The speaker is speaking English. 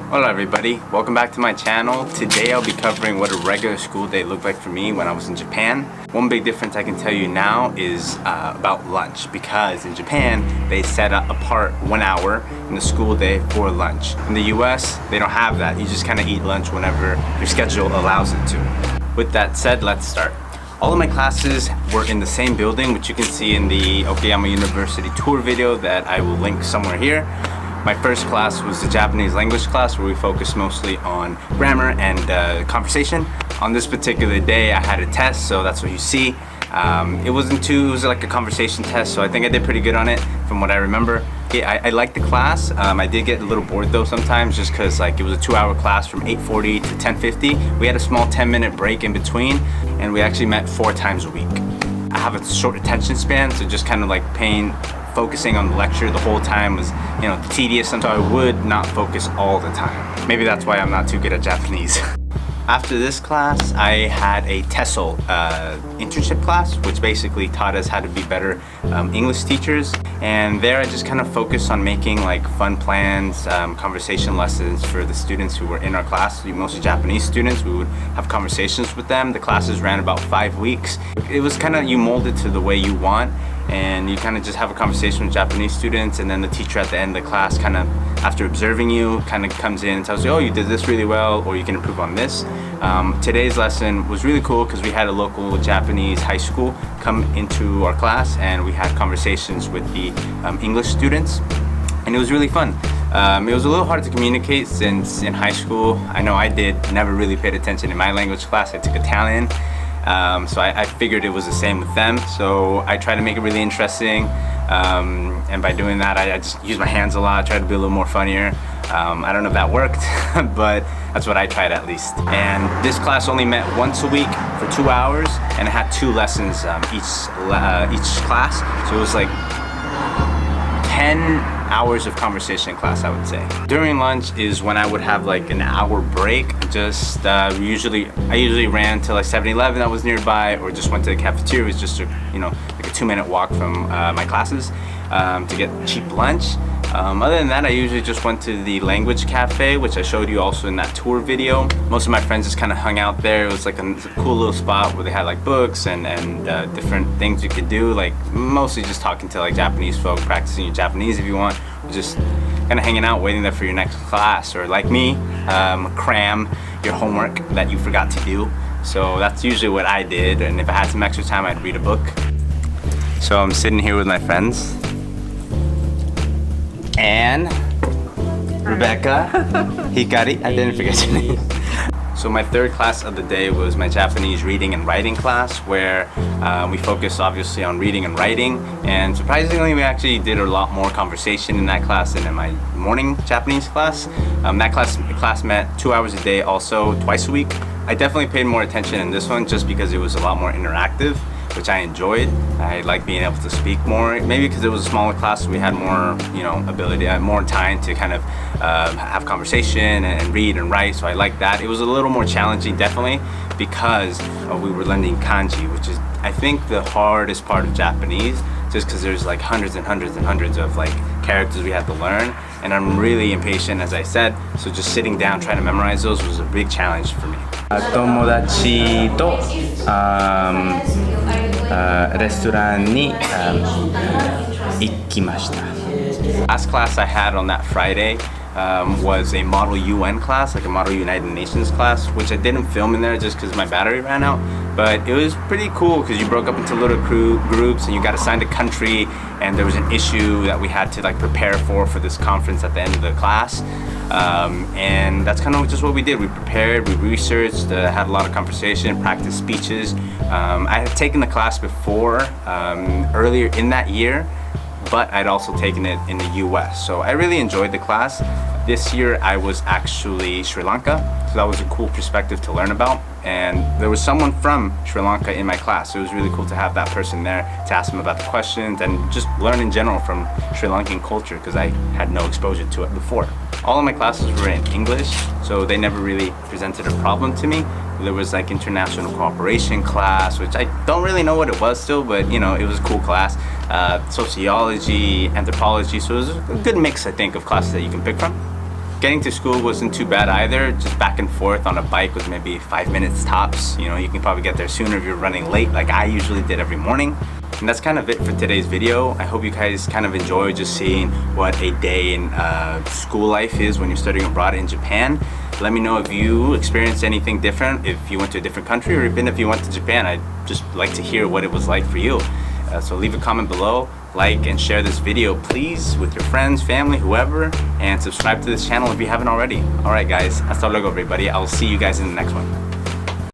Hello everybody, welcome back to my channel. Today I'll be covering what a regular school day looked like for me when I was in Japan. One big difference I can tell you now is about lunch, because in Japan they set apart 1 hour in the school day for lunch. In the US, they don't have that. You just kind of eat lunch whenever your schedule allows it to. With that said, let's start. All of my classes were in the same building, which you can see in the Okayama University tour video that I will link somewhere here. My first class was the Japanese language class, where we focused mostly on grammar and conversation. On this particular day, I had a test, so that's what you see. It was like a conversation test, so I think I did pretty good on it from what I remember. I liked the class. I did get a little bored though sometimes, just because like it was a 2-hour class from 8:40 to 10:50. We had a small 10-minute break in between, and we actually met 4 times a week. I have a short attention span, so just kind of like focusing on the lecture the whole time was, tedious, so I would not focus all the time. Maybe that's why I'm not too good at Japanese. After this class, I had a TESOL internship class, which basically taught us how to be better English teachers. And there I just kind of focused on making like fun plans, conversation lessons for the students who were in our class, mostly Japanese students. We would have conversations with them. The classes ran about 5 weeks. It was kind of, you mold it to the way you want, and you kind of just have a conversation with Japanese students, and then the teacher at the end of the class kind of, after observing you, kind of comes in and tells you, oh, you did this really well, or you can improve on this. Today's lesson was really cool because we had a local Japanese high school come into our class, and we had conversations with the English students, and it was really fun. It was a little hard to communicate since in high school, I know I never really paid attention in my language class. I took Italian. So I figured it was the same with them, so I tried to make it really interesting, and by doing that I just used my hands a lot, tried to be a little more funnier. I don't know if that worked, but that's what I tried at least. And this class only met once a week for 2 hours, and it had 2 lessons each class, so it was like 10 hours of conversation class, I would say. During lunch is when I would have like an hour break. Just I usually ran to like 7-Eleven that was nearby, or just went to the cafeteria. It was just like a 2-minute walk from my classes to get cheap lunch. Other than that, I usually just went to the language cafe, which I showed you also in that tour video. Most of my friends just kind of hung out there. It was like a cool little spot where they had like books and different things you could do, like mostly just talking to like Japanese folk, practicing your Japanese if you want, just kind of hanging out, waiting there for your next class, or like me, cram your homework that you forgot to do. So that's usually what I did, and if I had some extra time, I'd read a book. So I'm sitting here with my friends, and Rebecca, Hikari, I didn't forget your name. So my third class of the day was my Japanese reading and writing class, where we focused obviously on reading and writing, and surprisingly we actually did a lot more conversation in that class than in my morning Japanese class. That class met 2 hours a day, also twice a week. I definitely paid more attention in this one just because it was a lot more interactive, which I enjoyed. I like being able to speak more, maybe because it was a smaller class, so we had more, ability, more time to kind of have conversation and read and write, so I like that. It was a little more challenging, definitely, because we were learning kanji, which is, I think, the hardest part of Japanese, just because there's like hundreds and hundreds and hundreds of like characters we had to learn, and I'm really impatient, as I said, so just sitting down trying to memorize those was a big challenge for me. 友達とレストランに行きました。Last class I had on that Friday was a Model UN class, like a Model United Nations class, which I didn't film in there just because my battery ran out. But it was pretty cool because you broke up into little groups, and you got assigned a country, and there was an issue that we had to like prepare for this conference at the end of the class. And that's kind of just what we did. We prepared, we researched, had a lot of conversation, practiced speeches. I had taken the class before, earlier in that year, but I'd also taken it in the US. So I really enjoyed the class. This year I was actually Sri Lanka, so that was a cool perspective to learn about. And there was someone from Sri Lanka in my class, so it was really cool to have that person there to ask them about the questions and just learn in general from Sri Lankan culture, because I had no exposure to it before. All of my classes were in English, so they never really presented a problem to me. There was like international cooperation class, which I don't really know what it was still, but it was a cool class. Sociology, anthropology, so it was a good mix, I think, of classes that you can pick from. Getting to school wasn't too bad either. Just back and forth on a bike was maybe 5 minutes tops. You know, you can probably get there sooner if you're running late like I usually did every morning. And that's kind of it for today's video. I hope you guys kind of enjoy just seeing what a day in school life is when you're studying abroad in Japan. Let me know if you experienced anything different, if you went to a different country, or even if you went to Japan. I'd just like to hear what it was like for you. So leave a comment below, like and share this video please with your friends, family, whoever, and subscribe to this channel if you haven't already. Alright guys, hasta luego everybody. I'll see you guys in the next one.